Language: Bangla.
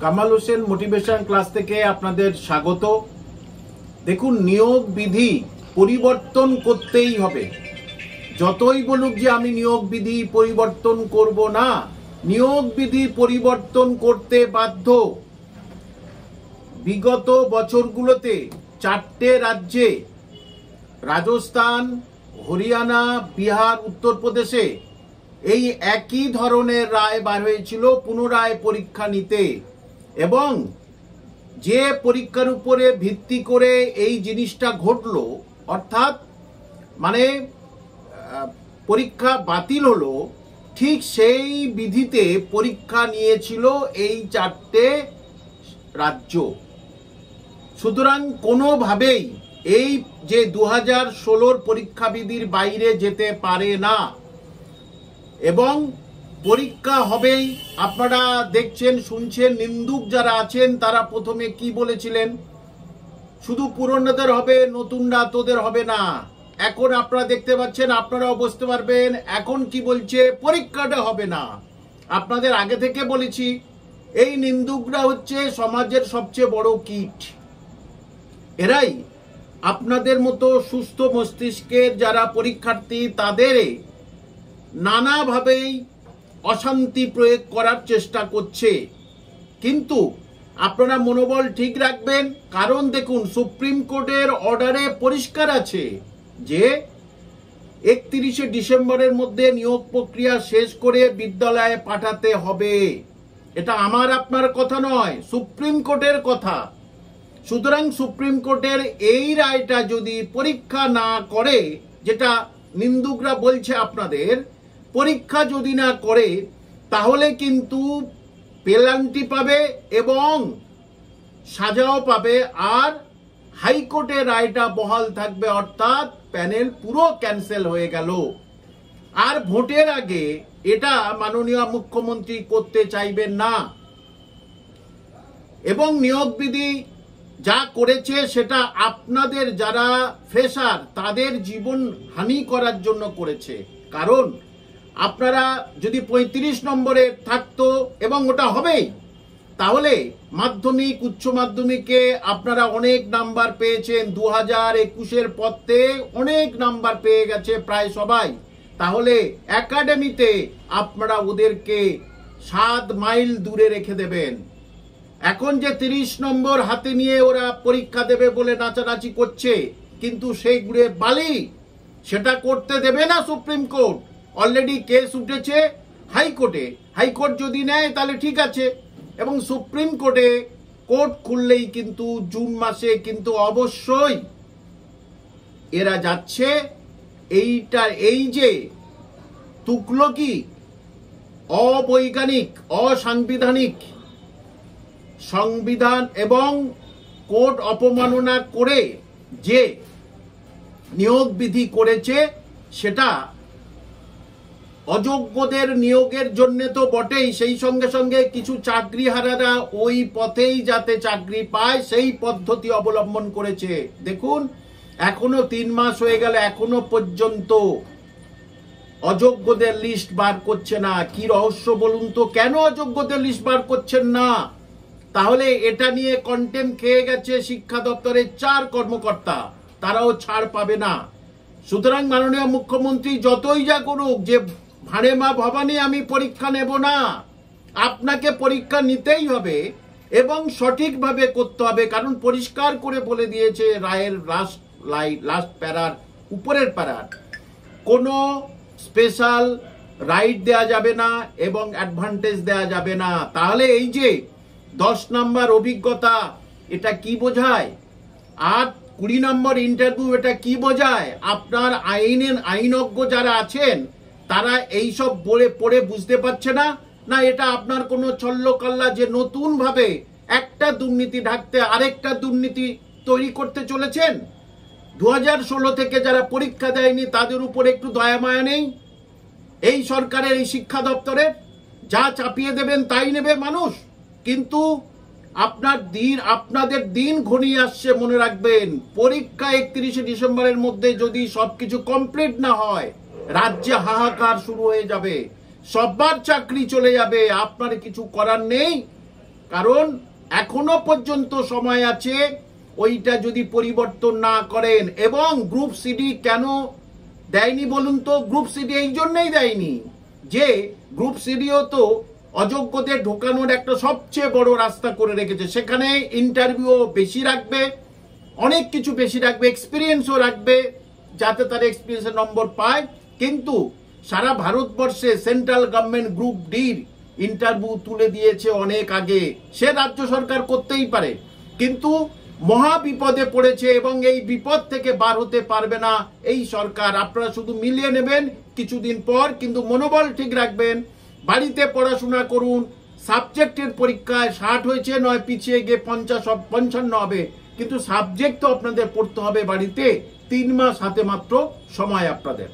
কামাল হোসেন মোটিভেশন ক্লাস থেকে আপনাদের স্বাগত। দেখুন, নিয়োগ বিধি পরিবর্তন করতেই হবে। যতই বলুক যে আমি নিয়োগ বিধি পরিবর্তন করব না, নিয়োগ বিধি পরিবর্তন করতে বাধ্য। বিগত বছরগুলোতে 4টে রাজ্যে, রাজস্থান, হরিয়ানা, বিহার, উত্তরপ্রদেশে এই একই ধরনের রায় বার হয়েছিল পুনরায় পরীক্ষা নিতে, এবং যে পরীক্ষার উপরে ভিত্তি করে এই জিনিসটা ঘটলো, অর্থাৎ মানে পরীক্ষা বাতিল হলো, ঠিক সেই বিধিতে পরীক্ষা নিয়েছিল এই 4টে রাজ্য। সুতরাং কোনোভাবেই এই যে 2016 পরীক্ষা বিধির বাইরে যেতে পারে না, এবং পরীক্ষা হবেই। আপনারা দেখছেন, শুনছেন, নিন্দুক যারা আছেন তারা প্রথমে কি বলেছিলেন, শুধু পুরনোদের হবে, নতুনরা তোদের হবে না। এখন আপনারা দেখতে পাচ্ছেন, আপনারাও বুঝতে পারবেন এখন কি বলছে, পরীক্ষাটা হবে না। আপনাদের আগে থেকে বলেছি, এই নিন্দুকরা হচ্ছে সমাজের সবচেয়ে বড় কীট। এরাই আপনাদের মতো সুস্থ মস্তিষ্কের যারা পরীক্ষার্থী, তাদের নানাভাবেই অশান্তি প্রয়োগ করার চেষ্টা করছে। কিন্তু আপনারা মনোবল ঠিক রাখবেন, কারণ দেখুন, সুপ্রিম কোর্টের অর্ডারে পরিষ্কার আছে যে 31শে ডিসেম্বরের মধ্যে নিয়োগ প্রক্রিয়া শেষ করে বিদ্যালয়ে পাঠাতে হবে। এটা আমার আপনার কথা নয়, সুপ্রিম কোর্টের কথা। সুতরাং সুপ্রিম কোর্টের এই রায়টা যদি পরীক্ষা না করে, যেটা নিন্দুকরা বলছে আপনাদের, পরীক্ষা যদি না করে, তাহলে কিন্তু পেনাল্টি পাবে এবং সাজাও পাবে, আর হাইকোর্টের রায়টা বহাল থাকবে, অর্থাৎ প্যানেল পুরো ক্যান্সেল হয়ে গেল। আর ভোটের আগে এটা মাননীয় মুখ্যমন্ত্রী করতে চাইবেন না, এবং নিয়োগ বিধি যা করেছে সেটা আপনাদের যারা ফ্রেশার তাদের জীবন হানি করার জন্য করেছে। কারণ আপনারা যদি 35 নম্বরে থাকতো, এবং ওটা হবেই, তাহলে মাধ্যমিক, উচ্চ মাধ্যমিকে আপনারা অনেক নাম্বার পেয়েছেন। 2021-এর পথে অনেক নাম্বার পেয়ে গেছে প্রায় সবাই। তাহলে একাডেমিতে আপনারা ওদেরকে 7 মাইল দূরে রেখে দেবেন। এখন যে 30 নম্বর হাতে নিয়ে ওরা পরীক্ষা দেবে বলে নাচানাচি করছে, কিন্তু সেই গুড়ে বালি, সেটা করতে দেবে না সুপ্রিম কোর্ট। অলরেডি কেস উঠেছে হাইকোর্টে। হাইকোর্ট যদি নেয় তাহলে ঠিক আছে, এবং সুপ্রিম কোর্টে কোর্ট খুললেই কিন্তু জুন মাসে কিন্তু অবশ্যই এরা যাচ্ছে। এই যে তুগলকি, অবৈজ্ঞানিক, অসাংবিধানিক সংবিধান এবং কোর্ট অপমাননা করে যে নিয়োগ বিধি করেছে, সেটা অযোগ্যদের নিয়োগের জন্য তো বটেই, সেই সঙ্গে সঙ্গে কিছু চাকরিহারারা ওই পথেই যাতে চাকরি পায় সেই পদ্ধতি অবলম্বন করেছে। দেখুন, এখনো 3 মাস হয়ে গেল, এখনো পর্যন্ত অযোগ্যদের লিস্ট বার করছে না। কি রহস্য বলুন তো, কেন অযোগ্যদের লিস্ট বার করছেন না? তাহলে এটা নিয়ে কন্টেম খেয়ে গেছে শিক্ষা দপ্তরের 4 কর্মকর্তা, তারাও ছাড় পাবে না। সুতরাং মাননীয় মুখ্যমন্ত্রী যতই যা করুক, যে ভাড়ে মা ভবানী আমি পরীক্ষা নেব না, আপনাকে পরীক্ষা নিতেই হবে এবং সঠিকভাবে করতে হবে। কারণ পরিষ্কার করে বলে দিয়েছে রায়ের লাস্ট প্যারার উপরের প্যারার, কোনো স্পেশাল রাইট দেয়া যাবে না এবং অ্যাডভান্টেজ দেয়া যাবে না। তাহলে এই যে 10 নম্বর অভিজ্ঞতা, এটা কি বোঝায়? আর 20 নম্বর ইন্টারভিউ, এটা কি বোঝায়? আপনার আইনজ্ঞ যারা আছেন তারা এইসব পড়ে বুঝতে পারছে না, না এটা আপনার কোনো ছল্লকাল্লা যে নতুন ভাবে একটা দুর্নীতি ঢাকতে আরেকটা দুর্নীতি তৈরি করতে চলেছেন? 2016 থেকে যারা পরীক্ষা দেয়নি তাদের উপর একটু দয়া মায়া নেই এই সরকারের, এই শিক্ষা দপ্তরের? যা চাপিয়ে দেবেন তাই নেবে মানুষ। কিন্তু আপনাদের দিন ঘনিয়ে আসছে, মনে রাখবেন। পরীক্ষা 31শে ডিসেম্বরের মধ্যে যদি সবকিছু কমপ্লিট না হয়, রাজ্যে হাহাকার শুরু হয়ে যাবে, সবার চাকরি চলে যাবে, আপনার কিছু করার নেই। কারণ এখনো পর্যন্ত সময় আছে, ওইটা যদি পরিবর্তন না করেন। এবং গ্রুপ সিডি কেন দেয়নি বলুন তো? গ্রুপ সিডি এই জন্যই দেয়নি যে গ্রুপ সিডিও তো অযোগ্যদের ঢোকানোর একটা সবচেয়ে বড় রাস্তা করে রেখেছে। সেখানে ইন্টারভিউ বেশি রাখবে, অনেক কিছু বেশি রাখবে, এক্সপিরিয়েন্সও রাখবে, যাতে তারা এক্সপিরিয়েন্সের নম্বর পায়। কিন্তু সারা ভারতবর্ষে সেন্ট্রাল গভর্নমেন্ট গ্রুপ ডির ইন্টারভিউ তুলে দিয়েছে অনেক আগে। সে রাজ্য সরকার করতেই পারে, কিন্তু মহা বিপদে পড়েছে এবং এই বিপদ থেকে বার হতে পারবে না এই সরকার। আপনারা শুধু মিলিয়ে নেবেন কিছুদিন পর, কিন্তু মনোবল ঠিক রাখবেন, বাড়িতে পড়াশোনা করুন। সাবজেক্টের পরীক্ষায় 60 হয়েছে, নয় পিছিয়ে গিয়ে 55 হবে, কিন্তু সাবজেক্ট তো আপনাদের পড়তে হবে বাড়িতে। 3 মাস হাতে মাত্র সময় আপনাদের।